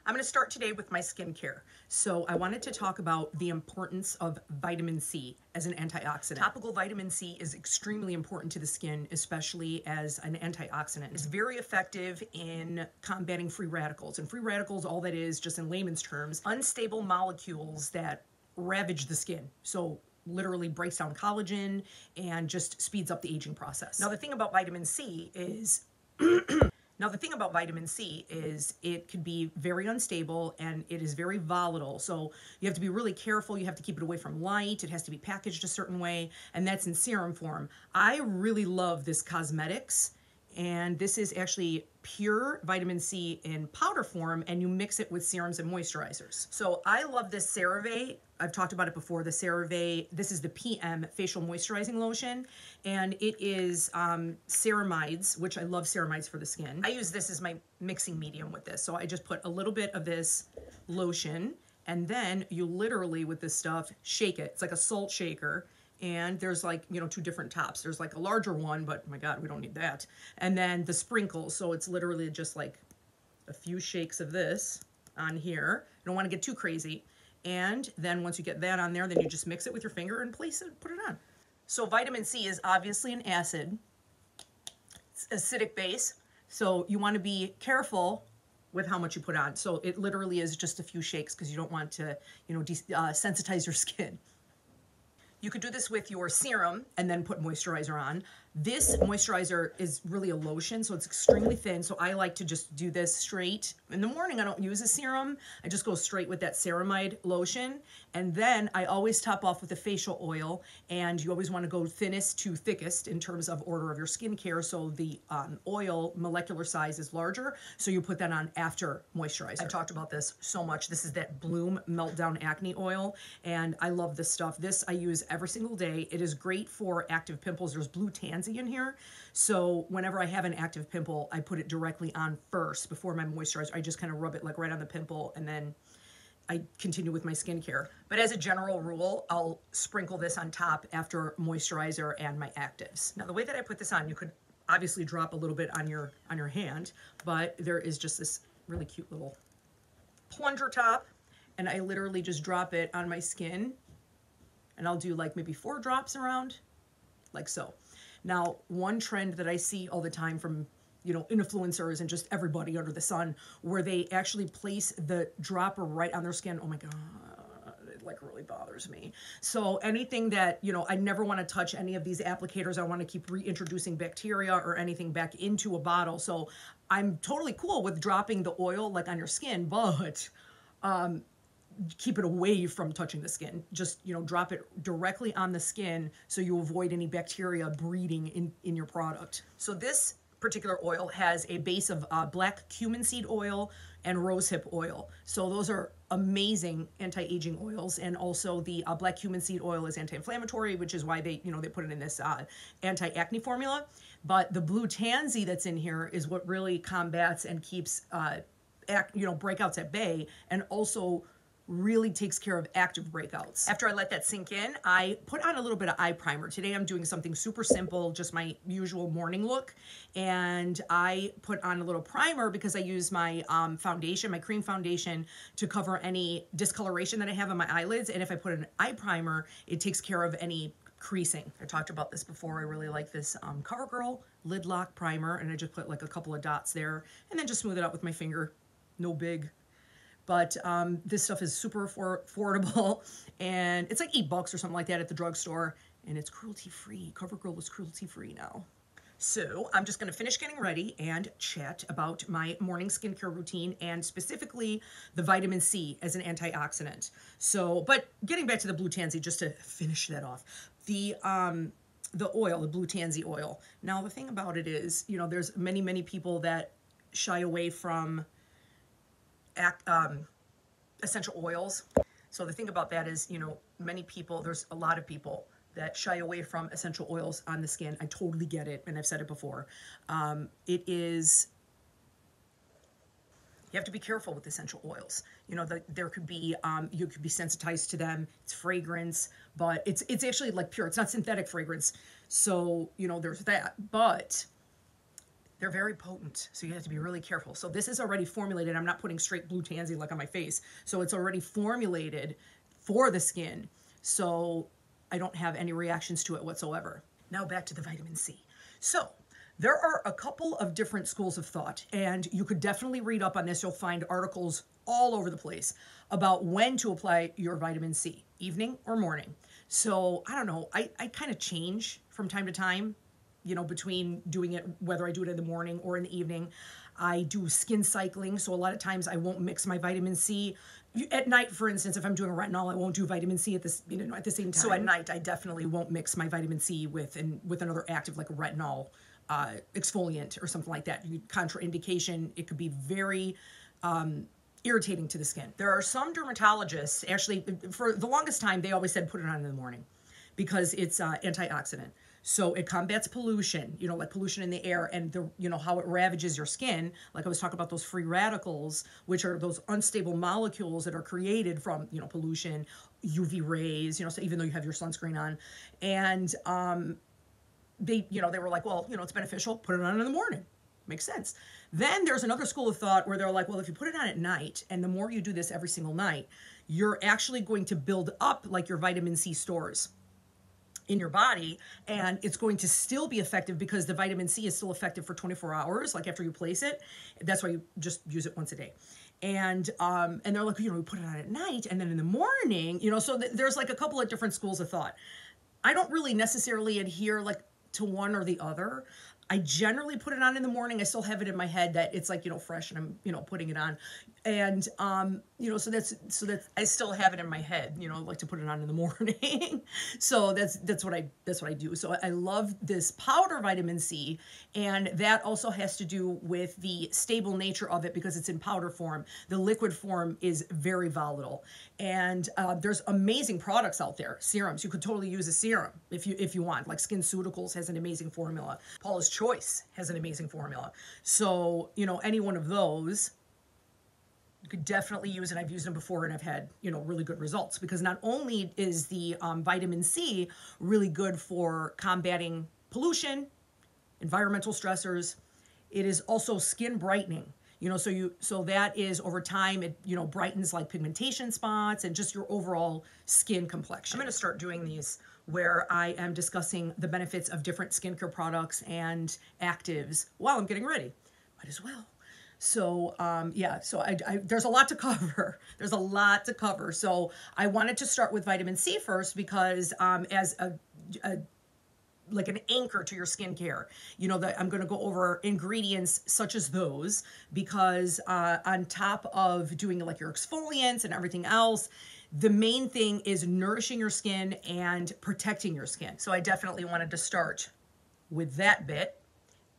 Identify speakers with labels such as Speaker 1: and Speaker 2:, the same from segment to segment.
Speaker 1: I'm going to start today with my skincare. So I wanted to talk about the importance of vitamin C as an antioxidant. Topical vitamin C is extremely important to the skin, especially as an antioxidant. It's very effective in combating free radicals. And free radicals, all that is, just in layman's terms, unstable molecules that ravage the skin. So literally breaks down collagen and just speeds up the aging process. Now the thing about vitamin C is it could be very unstable and it is very volatile. So you have to be really careful. You have to keep it away from light. It has to be packaged a certain way, and that's in serum form. I really love this cosmetics, and this is actually pure vitamin C in powder form, and you mix it with serums and moisturizers. So I love this CeraVe. I've talked about it before, the CeraVe. This is the PM Facial Moisturizing Lotion, and it is ceramides, which I love ceramides for the skin. I use this as my mixing medium with this. So I just put a little bit of this lotion, and then you literally, with this stuff, shake it. It's like a salt shaker. And there's like, you know, two different tops. There's like a larger one, but my God, we don't need that. And then the sprinkles. So it's literally just like a few shakes of this on here. You don't want to get too crazy. And then once you get that on there, then you just mix it with your finger and place it, put it on. So vitamin C is obviously an acid. It's acidic base. So you want to be careful with how much you put on. So it literally is just a few shakes because you don't want to, you know, sensitize your skin. You could do this with your serum and then put moisturizer on. This moisturizer is really a lotion, so it's extremely thin. So I like to just do this straight. In the morning, I don't use a serum. I just go straight with that ceramide lotion. And then I always top off with a facial oil. And you always want to go thinnest to thickest in terms of order of your skincare. So the oil molecular size is larger. So you put that on after moisturizer. I've talked about this so much. This is that Bloom Meltdown Acne Oil. And I love this stuff. This I use every single day. It is great for active pimples. There's blue tansy in here. So whenever I have an active pimple, I put it directly on first before my moisturizer. I just kind of rub it like right on the pimple, and then I continue with my skincare. But as a general rule, I'll sprinkle this on top after moisturizer and my actives. Now the way that I put this on, you could obviously drop a little bit on your hand, but there is just this really cute little plunger top, and I literally just drop it on my skin. And I'll do like maybe 4 drops around, like so. Now, one trend that I see all the time from, you know, influencers and just everybody under the sun, where they actually place the dropper right on their skin. Oh my God, it like really bothers me. So anything that, you know, I never want to touch any of these applicators. I want to keep reintroducing bacteria or anything back into a bottle. So I'm totally cool with dropping the oil like on your skin, but keep it away from touching the skin. Just, you know, drop it directly on the skin so you avoid any bacteria breeding in your product. So this particular oil has a base of black cumin seed oil and rosehip oil. So those are amazing anti-aging oils. And also the black cumin seed oil is anti-inflammatory, which is why they, you know, they put it in this anti-acne formula. But the blue tansy that's in here is what really combats and keeps, you know, breakouts at bay, and also really takes care of active breakouts. After I let that sink in, I put on a little bit of eye primer. Today I'm doing something super simple, just my usual morning look. And I put on a little primer because I use my foundation, my cream foundation, to cover any discoloration that I have on my eyelids. And if I put an eye primer, it takes care of any creasing. I talked about this before. I really like this CoverGirl Lid Lock Primer, and I just put like a couple of dots there and then just smooth it out with my finger. No big. But this stuff is super affordable, and it's like $8 or something like that at the drugstore, and it's cruelty-free. CoverGirl is cruelty-free now. So I'm just going to finish getting ready and chat about my morning skincare routine, and specifically the vitamin C as an antioxidant. So, but getting back to the blue tansy, just to finish that off, the oil, the blue tansy oil. Now the thing about it is, you know, there's many people that shy away from essential oils. So the thing about that is, you know, there's a lot of people that shy away from essential oils on the skin. I totally get it, and I've said it before. You have to be careful with essential oils. You know, there could be, you could be sensitized to them. It's fragrance, but it's actually like pure. It's not synthetic fragrance. So, you know, there's that. But They're very potent, so you have to be really careful. So this is already formulated. I'm not putting straight blue tansy like on my face. So it's already formulated for the skin. So I don't have any reactions to it whatsoever. Now back to the vitamin C. So there are a couple of different schools of thought, and you could definitely read up on this. You'll find articles all over the place about when to apply your vitamin C, evening or morning. So I don't know, I kind of change from time to time, you know, between doing it, whether I do it in the morning or in the evening. I do skin cycling, so a lot of times I won't mix my vitamin C. At night, for instance, if I'm doing a retinol, I won't do vitamin C at this, you know, at the same time. So at night, I definitely won't mix my vitamin C with another active like a retinol exfoliant or something like that. Contraindication, it could be very irritating to the skin. There are some dermatologists, actually, for the longest time, they always said put it on in the morning because it's antioxidant. So it combats pollution, you know, like pollution in the air and the, you know, how it ravages your skin. Like I was talking about those free radicals, which are those unstable molecules that are created from, you know, pollution, UV rays, you know, so even though you have your sunscreen on. And they, you know, they were like, well, you know, it's beneficial, put it on in the morning. Makes sense. Then there's another school of thought where they're like, well, if you put it on at night, and the more you do this every single night, you're actually going to build up like your vitamin C stores in your body, and it's going to still be effective because the vitamin C is still effective for 24 hours, like after you place it. That's why you just use it once a day. And they're like, you know, we put it on at night, and then in the morning, you know, so there's like a couple of different schools of thought. I don't really necessarily adhere like to one or the other. I generally put it on in the morning. I still have it in my head that it's like, you know, fresh and I'm, you know, putting it on. And, you know, so that's, I still have it in my head, you know, I like to put it on in the morning. So that's what I do. So I love this powder vitamin C, and that also has to do with the stable nature of it because it's in powder form. The liquid form is very volatile, and there's amazing products out there. Serums, you could totally use a serum if you want. Like SkinCeuticals has an amazing formula. Paula's Choice has an amazing formula. So, you know, any one of those you could definitely use, and I've used them before and I've had, you know, really good results, because not only is the vitamin C really good for combating pollution, environmental stressors, it is also skin brightening. You know, so that is over time, it, you know, brightens like pigmentation spots and just your overall skin complexion. I'm going to start doing these where I am discussing the benefits of different skincare products and actives while I'm getting ready. Might as well. So, yeah, so there's a lot to cover. There's a lot to cover. So I wanted to start with vitamin C first because as like an anchor to your skincare, you know, that I'm going to go over ingredients such as those, because on top of doing like your exfoliants and everything else, the main thing is nourishing your skin and protecting your skin. So I definitely wanted to start with that bit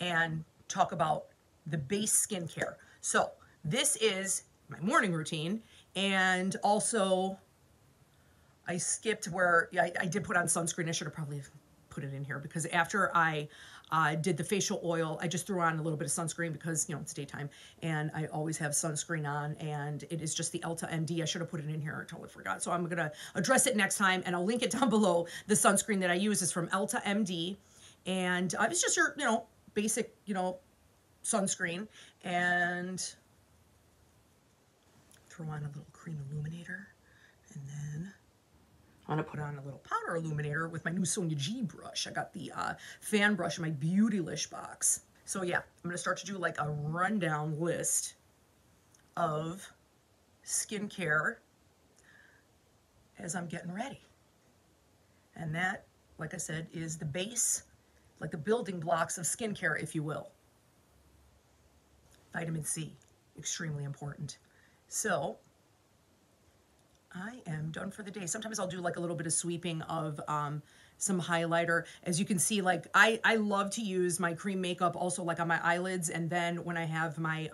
Speaker 1: and talk about the base skincare. So this is my morning routine, and also I skipped where I did put on sunscreen. I should have probably put it in here, because after I did the facial oil, I just threw on a little bit of sunscreen because, you know, it's daytime and I always have sunscreen on, and it is just the Elta MD. I should have put it in here. I totally forgot. So I'm going to address it next time, and I'll link it down below. The sunscreen that I use is from Elta MD, and it's just your, you know, basic, you know, sunscreen. And throw on a little cream illuminator, and then I'm gonna put on a little powder illuminator with my new Sonia G brush. I got the fan brush in my Beautylish box. So yeah, I'm gonna start to do like a rundown list of skincare as I'm getting ready. And that, like I said, is the base, like the building blocks of skincare, if you will. Vitamin C, extremely important. So I am done for the day. Sometimes I'll do like a little bit of sweeping of some highlighter. As you can see, like I love to use my cream makeup also like on my eyelids, and then when I have my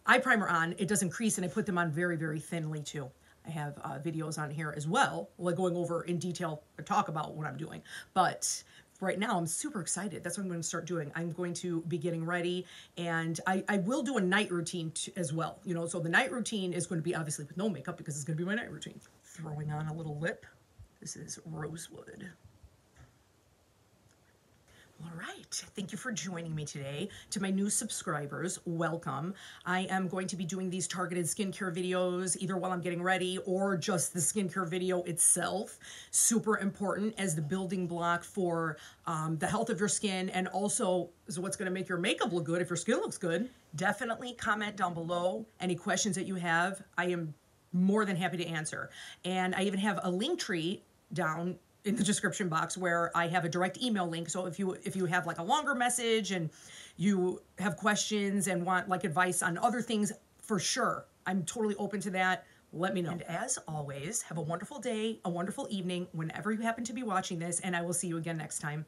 Speaker 1: eye primer on, it doesn't crease, and I put them on very, very thinly too. I have videos on here as well, like going over in detail to talk about what I'm doing. But right now I'm super excited. That's what I'm going to start doing. I'm going to be getting ready, and I will do a night routine as well. You know, so the night routine is going to be obviously with no makeup because it's going to be my night routine. Throwing on a little lip. This is Rosewood. All right, thank you for joining me today. To my new subscribers, welcome. I am going to be doing these targeted skincare videos either while I'm getting ready or just the skincare video itself. Super important as the building block for the health of your skin, and also is what's going to make your makeup look good if your skin looks good. Definitely comment down below any questions that you have. I am more than happy to answer. And I even have a link tree down in the description box where I have a direct email link. So if you have like a longer message and you have questions and want like advice on other things, for sure, I'm totally open to that. Let me know. And as always, have a wonderful day, a wonderful evening, whenever you happen to be watching this, and I will see you again next time.